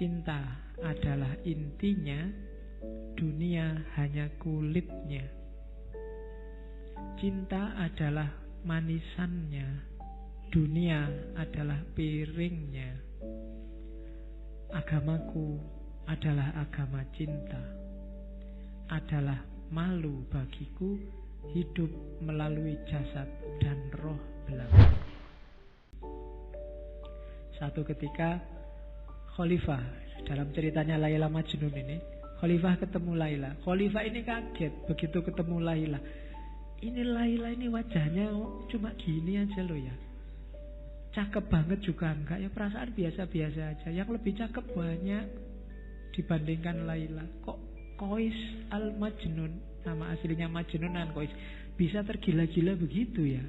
Cinta adalah intinya, dunia hanya kulitnya. Cinta adalah manisannya, dunia adalah piringnya. Agamaku adalah agama cinta. Adalah malu bagiku hidup melalui jasad dan roh belaka. Satu ketika Khalifah, dalam ceritanya Laila Majnun ini, Khalifah ketemu Laila. Khalifah ini kaget begitu ketemu Laila. Ini Laila ini wajahnya cuma gini aja loh ya. Cakep banget juga enggak ya, perasaan biasa-biasa aja. Yang lebih cakep banyak dibandingkan Laila. Kok Qais al-Majnun, nama aslinya Majnunan Qais, bisa tergila-gila begitu ya?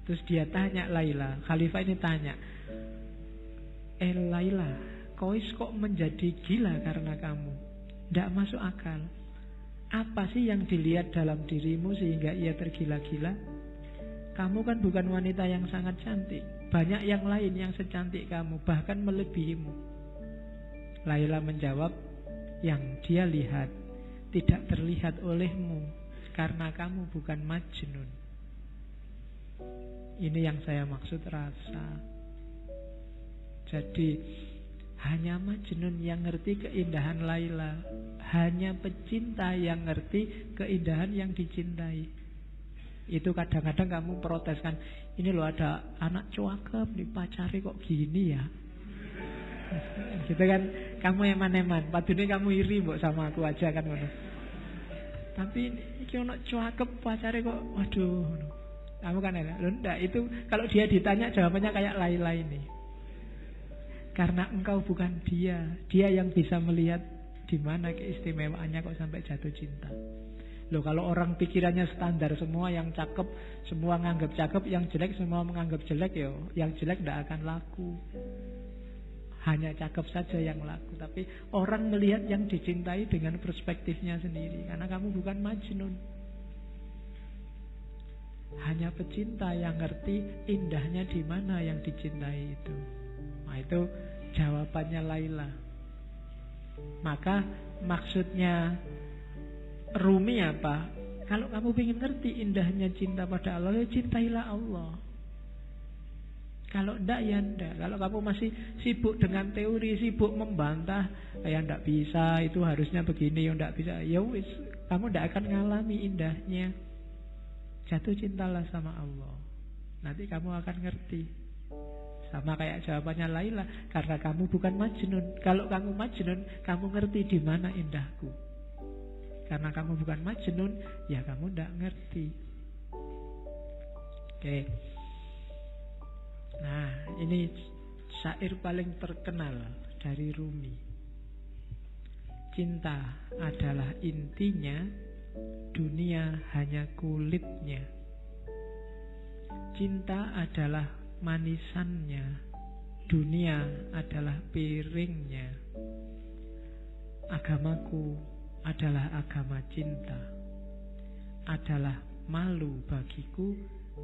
Terus dia tanya Laila, Khalifah ini tanya, Laila, Qais kok menjadi gila karena kamu? Tidak masuk akal. Apa sih yang dilihat dalam dirimu sehingga ia tergila-gila? Kamu kan bukan wanita yang sangat cantik. Banyak yang lain yang secantik kamu, bahkan melebihimu. Laila menjawab, yang dia lihat tidak terlihat olehmu karena kamu bukan Majnun. Ini yang saya maksud rasa. Jadi hanya Majnun yang ngerti keindahan Laila. Hanya pecinta yang ngerti keindahan yang dicintai. Itu kadang-kadang kamu protes kan, ini loh ada anak cakep dipacari kok gini ya. Gitu kan, kamu eman-eman, padahal kamu iri mbok sama aku aja kan ngono. Tapi iki ono cakep pacare kok waduh. Kamu kan enak. Loh enggak, itu kalau dia ditanya jawabannya kayak Laila ini. Karena engkau bukan dia. Dia yang bisa melihat di mana keistimewaannya kok sampai jatuh cinta. Loh kalau orang pikirannya standar, semua yang cakep semua menganggap cakep, yang jelek semua menganggap jelek, yo yang jelek tidak akan laku. Hanya cakep saja yang laku. Tapi orang melihat yang dicintai dengan perspektifnya sendiri. Karena kamu bukan Majnun. Hanya pecinta yang ngerti indahnya di mana yang dicintai itu. Nah itu jawabannya Laila. Maka maksudnya Rumi apa? Kalau kamu ingin ngerti indahnya cinta pada Allah, ya cintailah Allah. Kalau enggak ya enggak. Kalau kamu masih sibuk dengan teori, sibuk membantah, ya enggak bisa, itu harusnya begini, ya enggak bisa. Ya wis, kamu enggak akan ngalami indahnya. Jatuh cintalah sama Allah. Nanti kamu akan ngerti. Sama kayak jawabannya Laila, karena kamu bukan Majnun. Kalau kamu Majnun, kamu ngerti di mana indahku. Karena kamu bukan Majnun, ya kamu enggak ngerti. Oke. Nah, ini syair paling terkenal dari Rumi. Cinta adalah intinya, dunia hanya kulitnya. Cinta adalah manisannya, dunia adalah piringnya. Agamaku adalah agama cinta. Adalah malu bagiku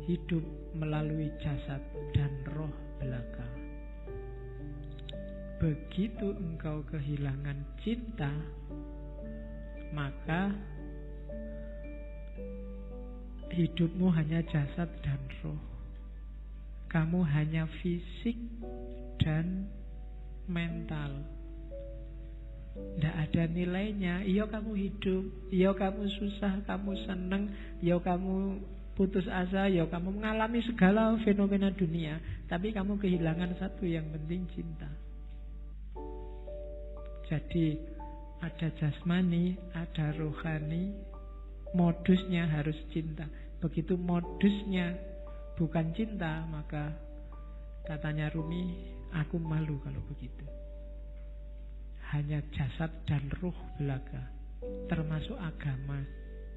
hidup melalui jasad dan roh belaka. Begitu engkau kehilangan cinta, maka hidupmu hanya jasad dan roh. Kamu hanya fisik dan mental. Tidak ada nilainya. Iya kamu hidup, iya kamu susah, kamu seneng, iya kamu putus asa, ya kamu mengalami segala fenomena dunia, tapi kamu kehilangan satu yang penting, cinta. Jadi ada jasmani, ada rohani. Modusnya harus cinta. Begitu modusnya bukan cinta, maka katanya Rumi, aku malu kalau begitu. Hanya jasad dan ruh belaka, termasuk agama.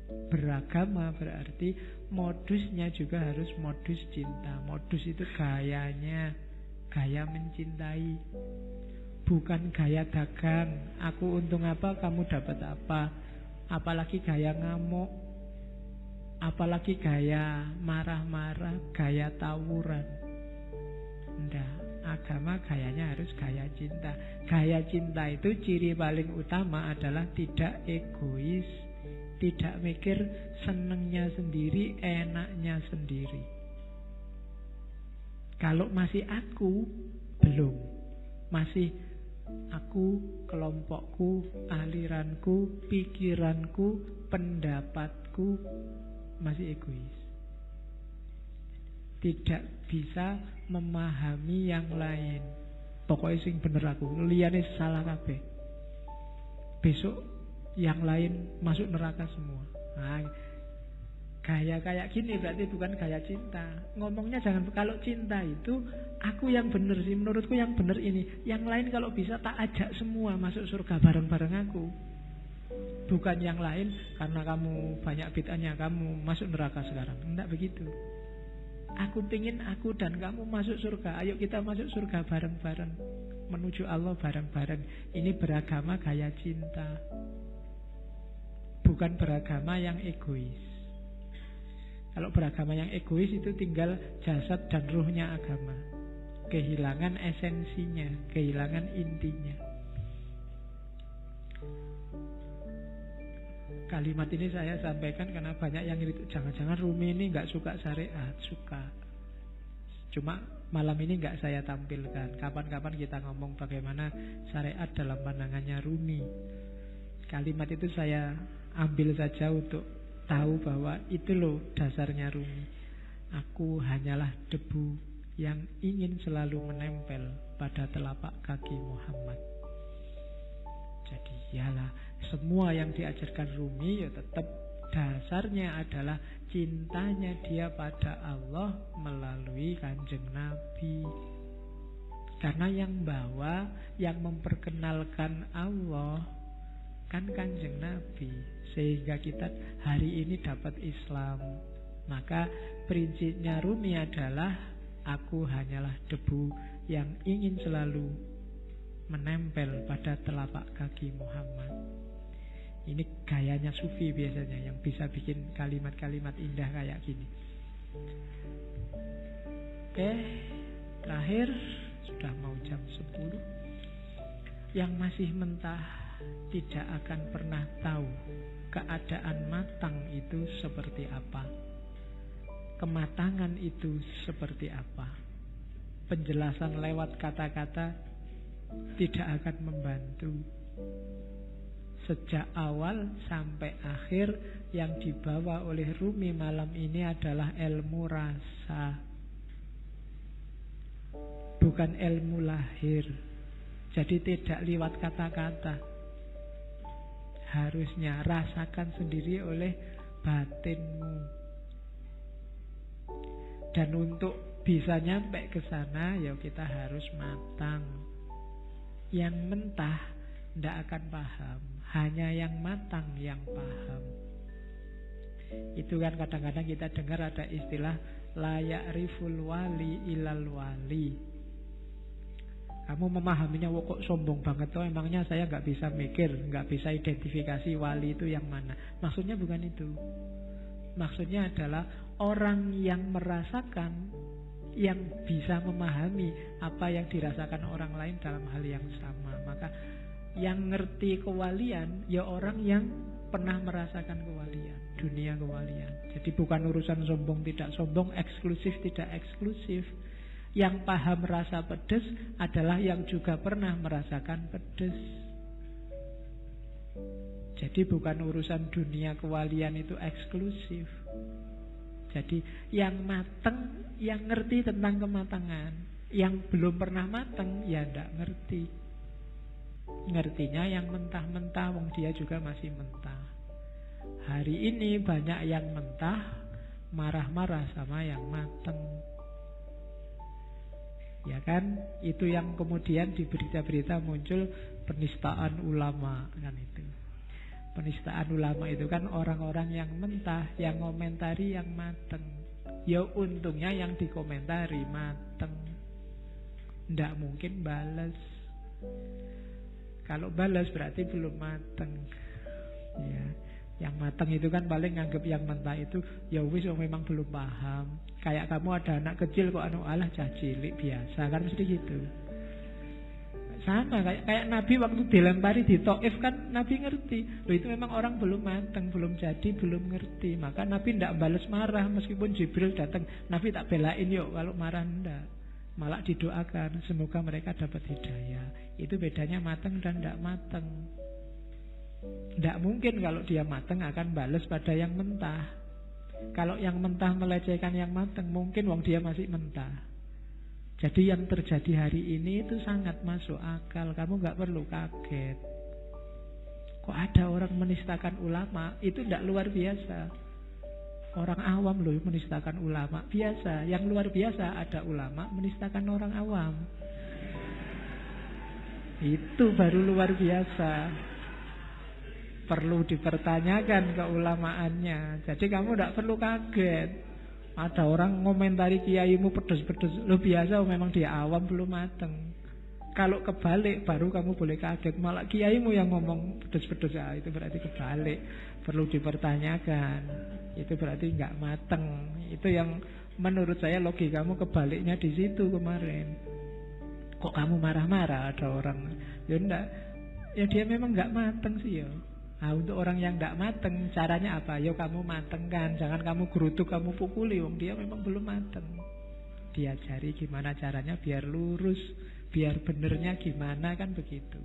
Beragama berarti modusnya juga harus modus cinta. Modus itu gayanya, gaya mencintai, bukan gaya dagang. Aku untung apa, kamu dapat apa. Apalagi gaya ngamuk, apalagi gaya marah-marah, gaya tawuran. Nggak, agama gayanya harus gaya cinta. Gaya cinta itu ciri paling utama adalah tidak egois, tidak mikir senengnya sendiri, enaknya sendiri. Kalau masih aku, belum. Masih aku, kelompokku, aliranku, pikiranku, pendapatku, masih egois. Tidak bisa memahami yang lain. Pokoknya sing bener aku, liyane salah kabeh. Besok yang lain masuk neraka semua. Nah, gaya kayak gini berarti bukan gaya cinta. Ngomongnya jangan, kalau cinta itu aku yang bener sih, menurutku yang bener ini. Yang lain kalau bisa tak ajak semua masuk surga bareng-bareng aku. Bukan yang lain karena kamu banyak bid'ahnya kamu masuk neraka sekarang. Enggak begitu. Aku pingin aku dan kamu masuk surga. Ayo kita masuk surga bareng-bareng, menuju Allah bareng-bareng. Ini beragama gaya cinta, bukan beragama yang egois. Kalau beragama yang egois itu tinggal jasad dan ruhnya agama. Kehilangan esensinya, kehilangan intinya. Kalimat ini saya sampaikan karena banyak yang itu, jangan-jangan Rumi ini nggak suka syariat. Suka, cuma malam ini nggak saya tampilkan. Kapan-kapan kita ngomong bagaimana syariat dalam pandangannya Rumi. Kalimat itu saya ambil saja untuk tahu bahwa itu loh dasarnya Rumi. Aku hanyalah debu yang ingin selalu menempel pada telapak kaki Muhammad. Jadi yalah, semua yang diajarkan Rumi ya tetap dasarnya adalah cintanya dia pada Allah melalui Kanjeng Nabi. Karena yang bawa, yang memperkenalkan Allah kan Kanjeng Nabi. Sehingga kita hari ini dapat Islam. Maka prinsipnya Rumi adalah aku hanyalah debu yang ingin selalu menempel pada telapak kaki Muhammad. Ini gayanya sufi biasanya, yang bisa bikin kalimat-kalimat indah kayak gini. Oke, terakhir sudah mau jam 10. Yang masih mentah tidak akan pernah tahu keadaan matang itu seperti apa, kematangan itu seperti apa. Penjelasan lewat kata-kata tidak akan membantu. Sejak awal sampai akhir yang dibawa oleh Rumi malam ini adalah ilmu rasa, bukan ilmu lahir. Jadi tidak lewat kata-kata, harusnya rasakan sendiri oleh batinmu. Dan untuk bisa nyampe ke sana ya kita harus matang. Yang mentah tidak akan paham, hanya yang matang yang paham. Itu kan kadang-kadang kita dengar ada istilah la ya'riful wali ilal wali. Kamu memahaminya, kok sombong banget toh, emangnya saya nggak bisa mikir, nggak bisa identifikasi wali itu yang mana. Maksudnya bukan itu. Maksudnya adalah orang yang merasakan, yang bisa memahami apa yang dirasakan orang lain dalam hal yang sama. Maka yang ngerti kewalian ya orang yang pernah merasakan kewalian, dunia kewalian. Jadi bukan urusan sombong tidak sombong, eksklusif tidak eksklusif. Yang paham rasa pedes adalah yang juga pernah merasakan pedes. Jadi bukan urusan dunia kewalian itu eksklusif. Jadi yang mateng, yang ngerti tentang kematangan. Yang belum pernah mateng ya tidak ngerti. Ngertinya yang mentah-mentah, wong dia juga masih mentah. Hari ini banyak yang mentah, marah-marah sama yang mateng. Ya kan, itu yang kemudian di berita-berita muncul penistaan ulama kan itu. Penistaan ulama itu kan orang-orang yang mentah, yang ngomentari yang mateng. Ya untungnya yang dikomentari mateng, ndak mungkin balas. Kalau balas berarti belum mateng. Ya, Yang matang itu kan paling nganggep yang mentah itu ya wis memang belum paham. Kayak kamu ada anak kecil kok alah cah cilik biasa kan mesti gitu. Sama kayak Nabi waktu dilempari di Taif kan Nabi ngerti. Loh itu memang orang belum matang, belum jadi, belum ngerti. Maka Nabi tidak balas marah meskipun Jibril datang. Nabi tak belain yuk kalau marah ndak. Malah didoakan semoga mereka dapat hidayah. Itu bedanya matang dan tidak matang. Tidak mungkin kalau dia matang akan balas pada yang mentah. Kalau yang mentah melecehkan yang matang, mungkin wong dia masih mentah. Jadi yang terjadi hari ini itu sangat masuk akal. Kamu gak perlu kaget. Kok ada orang menistakan ulama? Itu tidak luar biasa. Orang awam loh menistakan ulama. Biasa. Yang luar biasa ada ulama menistakan orang awam. Itu baru luar biasa. Perlu dipertanyakan keulamaannya. Jadi kamu tidak perlu kaget. Ada orang ngomentari kiaimu pedes-pedes. Lo biasa memang dia awam belum mateng. Kalau kebalik baru kamu boleh kaget. Malah kiaimu yang ngomong pedes-pedes, ya, itu berarti kebalik. Perlu dipertanyakan. Itu berarti nggak mateng. Itu yang menurut saya logikamu kebaliknya di situ kemarin. Kok kamu marah-marah ada orang? Ya enggak. Ya dia memang nggak mateng sih ya. Nah, untuk orang yang tidak mateng, caranya apa? Ya kamu matengkan, jangan kamu gerutuk, kamu pukuli. Wong dia memang belum mateng. Diajari gimana caranya biar lurus, biar benernya gimana, kan begitu.